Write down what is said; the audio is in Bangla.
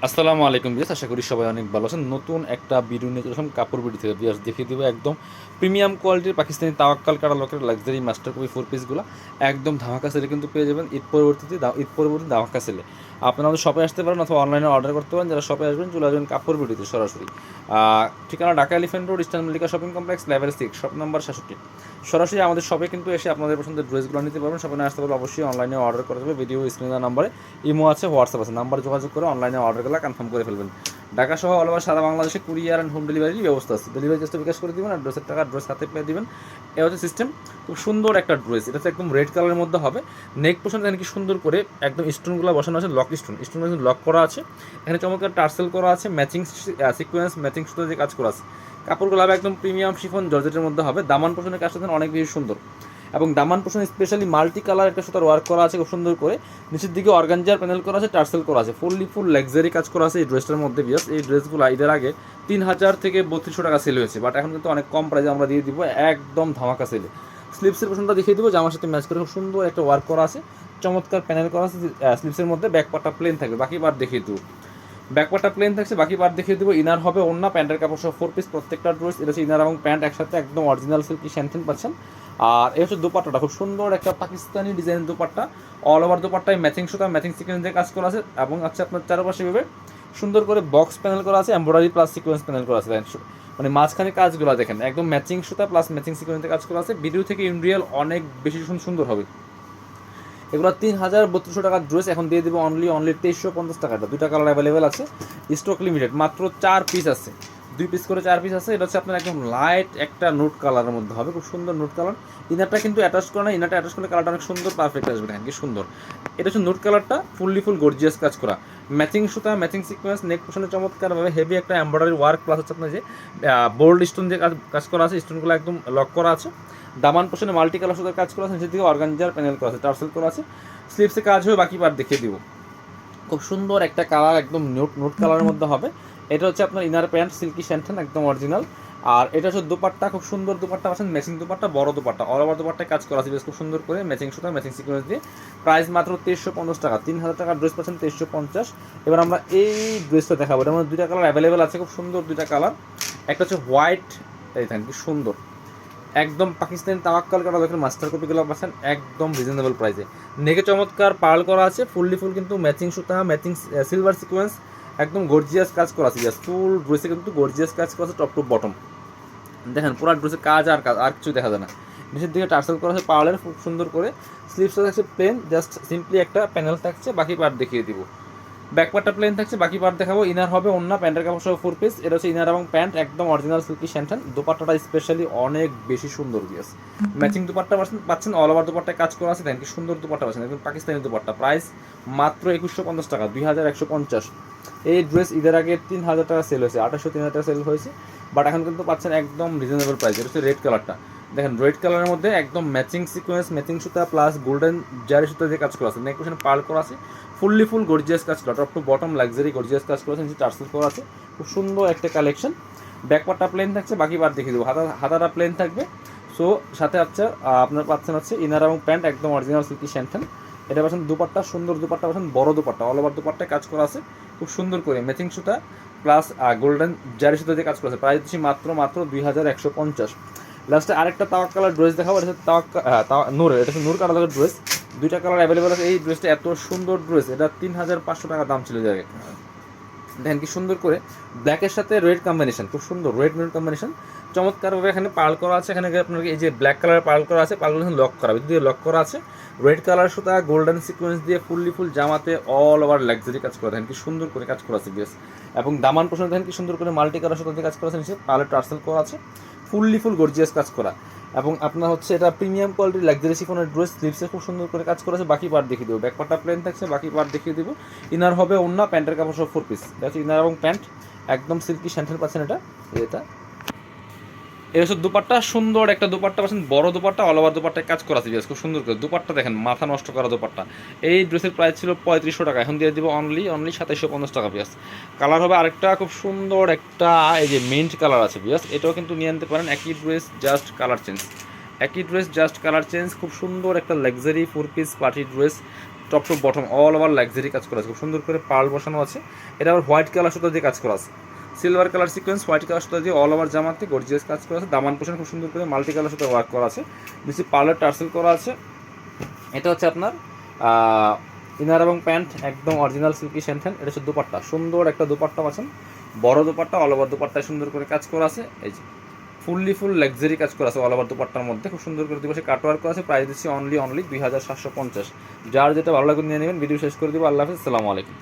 আসসালামু আলাইকুম বিয়াস, আশা করি সবাই অনেক ভালো আছেন। নতুন একটা ভিডিও নিয়ে চলে আসলাম কাপড় বিডি থেকে। বিয়াস দেখিয়ে দেবো একদম প্রিমিয়াম কোয়ালিটির পাকিস্তানি তাওয়াক্কাল কাটালকের লাক্সারি মাস্টার কপি ফোর পিসগুলো একদম ধামাকা সেলে কিন্তু পেয়ে যাবেন ঈদ পরবর্তী ধামাকা সেলে। আপনারা আমাদের শপে আসতে পারেন অথবা অনলাইনে অর্ডার করতে পারেন। যারা শপে আসবেন চলে আসবেন কাপড় বিডিতে সরাসরি। ঠিকানা Dhaka elephant road, eastern Mallika shopping complex, level 6, shop number 66। সরাসরি আমাদের শপে কিন্তু এসে আপনাদের পছন্দের ড্রেসগুলো নিতে পারবেন। শপে না আসতে পারলে অবশ্যই অনলাইনে অর্ডার করা যাবে। ভিডিও স্ক্রিনের নাম্বারে ইমো আছে, হোয়াটসঅ্যাপ আছে, নাম্বার যোগাযোগ করে অনলাইনে অর্ডারগুলো কনফার্ম করে ফেলবেন। ঢাকা সহ অল ওভার সারা বাংলাদেশে কুরিয়ার অ্যান্ড হোম ডেলিভারির ব্যবস্থা আছে। ডেলিভারি চার্জটা বিকাশ করে দিবেন আর ড্রেসের টাকা ড্রেস হাতে পেয়ে দিবেন। এ হচ্ছে সিস্টেম। খুব সুন্দর একটা ড্রেস, এটা হচ্ছে একদম রেড কালারের মধ্যে হবে। নেক পোর্শন এখানে কি সুন্দর করে একদম স্টোনগুলো বসানো আছে, লক স্টোন লক করা আছে। এখানে চমৎকার টার্সেল করা আছে, ম্যাচিং সিকোয়েন্স ম্যাচিং সুতো দিয়ে কাজ করা আছে। কাপড়গুলো হবে একদম প্রিমিয়াম শিফন জর্জেটের মধ্যে হবে। দামান পোর্শনের কাজটা অনেক বেশি সুন্দর এবং দামান পোর্শন স্পেশালি মাল্টি কালার একটা সুতার ওয়ার্ক করা আছে খুব সুন্দর করে। নিচের দিকে অর্গানজার প্যানেল করা আছে, টার্সেল করা আছে, ফুল লাক্সারি কাজ করা আছে এই ড্রেসটার মধ্যে। বিয়াস এই ড্রেসগুলো ঈদের আগে 3000 থেকে 3200 টাকা সেল হয়েছে, বাট এখন কিন্তু অনেক কম প্রাইসে আমরা দিয়ে দিব একদম ধামাকা সেলে। স্লিপসের পোর্শনটা দেখিয়ে দিব, জামার সাথে ম্যাচ করে খুব সুন্দর একটা ওয়ার্ক করা আছে, চমৎকার প্যানেল করা আছে। স্লিপসের মধ্যে ব্যাক পার্টটা প্লেন থাকবে, বাকি পার্ট দেখিয়ে দেবো। ব্যাকপার্টটা প্লেন থাকছে, বাকি পার্ট দেখিয়ে দেবো। ইনার হবে ওন্না, প্যান্টের কাপড় সহ ফোর পিস প্রত্যেকটা ড্রেস। এটা হচ্ছে ইনার এবং প্যান্ট একসাথে একদম অরিজিনাল সিল্কি শ্যানথেন পাচ্ছেন। আর এই হচ্ছে দুপাট্টাটা, খুব সুন্দর একটা পাকিস্তানি ডিজাইনের দুপাট্টা। অল ওভার দুপাট্টায় ম্যাচিং সুতা ম্যাচিং সিকোয়েন্স দিয়ে কাজ করা আছে এবং আছে আপনার চারপাশে ভাবে সুন্দর করে বক্স প্যানেল করা আছে, এমব্রয়ডারি প্লাস সিকোয়েন্স প্যানেল করা আছে। মানে মাঝখানে কাজগুলো দেখেন একদম ম্যাচিং সুতা প্লাস ম্যাচিং সিকোয়েন্সে কাজ করা আছে। ভিডিও থেকে ইন রিয়েল অনেক বেশি সুন্দর হবে। এগুলো 3000 টাকার ড্রেস এখন দিয়ে দেবো অনলি 2350 টাকাটা। দুইটা কালার অ্যাভেলেবেল আছে, স্টক লিমিটেড, মাত্র 4 পিস আছে, 2 পিস করে 4 পিস আছে। এটা হচ্ছে আপনার একদম লাইট একটা নোট কালারের মধ্যে হবে, খুব সুন্দর নোট কালার। ইনারটা কিন্তু অ্যাটাচ করা না, ইনারটা অ্যাটাচ করলে কালারটা অনেক সুন্দর পারফেক্ট আসবে, দেখেন কি সুন্দর। এটা হচ্ছে নোট কালারটা, ফুল গর্জিয়াস কাজ করা, ম্যাচিং সুতা ম্যাচিং সিকোয়েন্স, নেক পোর্শনে চমৎকারভাবে হেভি একটা এমব্রয়ডারি ওয়ার্ক প্লাস হচ্ছে আপনার যে বোল্ড স্টোন দিয়ে কাজ করা আছে, স্টোনগুলো একদম লক করা আছে। দামান পোর্শনে মাল্টি কালার সুতার কাজ করা আছে, নিচের দিকে অর্গানজার প্যানেল করা আছে, টার্সেল করা আছে। স্লিপসে কাজ হবে, বাকি পার্ট দেখিয়ে দিব। খুব সুন্দর একটা কালার, একদম নোট কালারের মধ্যে হবে। এটা হচ্ছে আপনার ইনার প্যান্ট সিল্কি শ্যান্টেন একদম অরিজিনাল। আর এটা হচ্ছে দুপাট্টা, খুব সুন্দর দুপাট্টা পাচ্ছেন, ম্যাচিং দুপাট্টা, বড় দুপাট্টা, অল ওভার দুপাট্টায় কাজ করা আছে বেশ খুব সুন্দর করে ম্যাচিং সুতা ম্যাচিং সিকোয়েন্স দিয়ে। প্রাইস মাত্র 2350 টাকা। 3000 টাকার ড্রেস পাচ্ছেন 2350। এবার আমরা এই ড্রেসটা দেখাবো। এটার মধ্যে দুইটা কালার অ্যাভেলেবেল আছে, খুব সুন্দর দুইটা কালার। একটা হচ্ছে হোয়াইট, এই দেখেন কি সুন্দর একদম পাকিস্তানি তাওয়াক্কাল করা দেখেন মাস্টার কপিগুলো পাচ্ছেন একদম রিজনেবল প্রাইসে। নেকে চমৎকার পার্ল করা আছে, ফুল কিন্তু ম্যাচিং সুতা ম্যাচিং সিলভার সিকোয়েন্স একদম গর্জিয়াস কাজ করা আছে। ফুল ড্রেসে কিন্তু গর্জিয়াস কাজ করা আছে টপ টু বটম। দেখেন পুরো ড্রেসের কাজ আর কিছু দেখা যায় না। নিচের দিকে টার্সেল করা আছে পার্লের খুব সুন্দর করে। স্লিভসটা থাকছে প্লেন, জাস্ট সিম্পলি একটা প্যানেল থাকছে, বাকি পার্ট দেখিয়ে দিব। ব্যাকপার্টটা প্লেন থাকছে, বাকি পার্ট দেখাবো। ইনার হবে ওন্না, প্যান্টের কাপড় সহ ফোর পিস। এটা হচ্ছে ইনার এবং প্যান্ট একদম অরিজিনাল সিল্কি শ্যান্টেন। দুপাট্টাটা স্পেশালি অনেক বেশি সুন্দর দিয়েছে, ম্যাচিং দুপাট্টা পাচ্ছেন, অল ওভার দুপাট্টায় কাজ করা আছে, দেখেন কি সুন্দর দুপাট্টা পাচ্ছেন একদম পাকিস্তানি দুপাট্টা। প্রাইস মাত্র 2150 টাকা, 2150। এই ড্রেস ঈদের আগে 3000 টাকা সেল হয়েছে, 2800-3000 টাকা সেল হয়েছে, বাট এখন কিন্তু পাচ্ছেন একদম রিজনেবল প্রাইস। এটা হচ্ছে রেড কালারটা, দেখেন রেড কালারের মধ্যে একদম ম্যাচিং সিকোয়েন্স ম্যাচিং সুতা প্লাস গোল্ডেন জারি সুতা দিয়ে কাজ করা আছে, নেক পোর্শনে পার্ল করা আছে, ফুল গর্জিয়াস কাজ করা, top to bottom luxury gorgeous কাজ করা আছে, নিচে টার্সেল করা আছে, খুব সুন্দর একটা কালেকশন। ব্যাকপার্টটা প্লেন থাকছে, বাকি পার্ট দেখিয়ে দেবো। হাতাটা প্লেন থাকবে। সো সাথে হচ্ছে আপনার পাচ্ছেন হচ্ছে ইনার এবং প্যান্ট একদম অরিজিনাল সিল্কি শ্যান্টেন। এটা পাচ্ছেন দুপাট্টা, সুন্দর দুপাট্টা পাচ্ছেন, বড় দুপাট্টা, অল ওভার দুপাট্টায় কাজ করা আছে খুব সুন্দর করে ম্যাচিং সুতা প্লাস গোল্ডেন জারি সুতা দিয়ে কাজ করা আছে। প্রাইস দিচ্ছি মাত্র 2150। লাস্টে আরেকটা তাওয়াক কালার ড্রেস দেখাবো, এটা হচ্ছে নূরের, এটা হচ্ছে নূর কালারের ড্রেস। দুইটা কালার অ্যাভেলেবেল আছে। এই ড্রেসটা এত সুন্দর ড্রেস, এটা 3500 টাকা দাম ছিল জায়গায়। দেখেন কি সুন্দর করে ব্ল্যাকের সাথে রেড কম্বিনেশন, খুব সুন্দর রেড মেরুন কম্বিনেশন, চমৎকারভাবে এখানে পার্ল করা আছে। এখানে আপনার এই যে ব্ল্যাক কালার পার্ল করা আছে, পার্লগুলো লক করা, দিয়ে লক করা আছে। রেড কালার সুতা গোল্ডেন সিকোয়েন্স দিয়ে ফুল জামাতে অল ওভার লাক্সারি কাজ করা, দেখেন কি সুন্দর করে কাজ করা আছে বেশ। এবং দামান পোষণ দেখেন কি সুন্দর করে মাল্টি কালার সুতা দিয়ে কাজ করা আছে, নিচে পার্লের টার্সেল করা আছে, ফুল গর্জিয়াস কাজ করা। এবং আপনার হচ্ছে এটা প্রিমিয়াম কোয়ালিটির লাক্সারি শিফনের ড্রেস। স্লিভসে খুব সুন্দর করে কাজ করেছে, বাকি পার্ট দেখিয়ে দেবো। ব্যাকপার্টটা প্লেন থাকছে, বাকি পার্ট দেখিয়ে দেবো। ইনার হবে ওন্না, প্যান্টের কাপড় সব ফোর পিস। এটা হচ্ছে ইনার এবং প্যান্ট একদম সিল্কি শ্যান্টেল পাচ্ছেন। এটা হচ্ছে দুপাট্টা, সুন্দর একটা দুপাট্টা পাচ্ছেন, বড় দুপাট্টা, অল ওভার দুপাট্টায় কাজ করা আছে খুব সুন্দর করে। দুপাট্টা দেখেন মাথা নষ্ট করা দুপাট্টা। এই ড্রেসের প্রাইস ছিল 3500 টাকা, এখন দিয়ে দিব অনলি 2750 টাকা পিয়াস। কালার হবে আরেকটা খুব সুন্দর একটা, এই যে মিন্ট কালার আছে পিয়াস, এটাও কিন্তু নিয়ে আনতে পারেন। একই ড্রেস জাস্ট কালার চেঞ্জ, খুব সুন্দর একটা luxury four piece party dress. Top to bottom all over luxury কাজ করা আছে, খুব সুন্দর করে পার্ল বসানো আছে। এটা আবার হোয়াইট কালার সুতা দিয়ে কাজ করা আছে, silver colour sequence white colour সুতা দিয়ে অল ওভার জামাতে গর্জিয়াস কাজ করা আছে। দামান পোষণ খুব সুন্দর করে মাল্টি কালার সুতা ওয়ার্ক করা আছে, নিচে পার্লার টার্সেল করা আছে। এটা হচ্ছে আপনার ইনার এবং প্যান্ট একদম অরিজিনাল সিল্কি শ্যানথ্যান। এটা হচ্ছে দুপাট্টা, সুন্দর একটা দুপাট্টা পাচ্ছেন, বড় দুপাট্টা, অল ওভার দুপাট্টায় সুন্দর করে কাজ করা আছে। এই যে ফুল লাক্সারি কাজ করা আছে অল ওভার দুপাট্টার মধ্যে, খুব সুন্দর করে দুপাশে কাটওয়ার্ক করা আছে। প্রাইস দিচ্ছি অনলি 2750। যার যেটা ভালো লাগবে নিয়ে নেবেন। ভিডিও শেষ করে দেবো। আল্লাহ হাফিজ, আসসালামু আলাইকুম।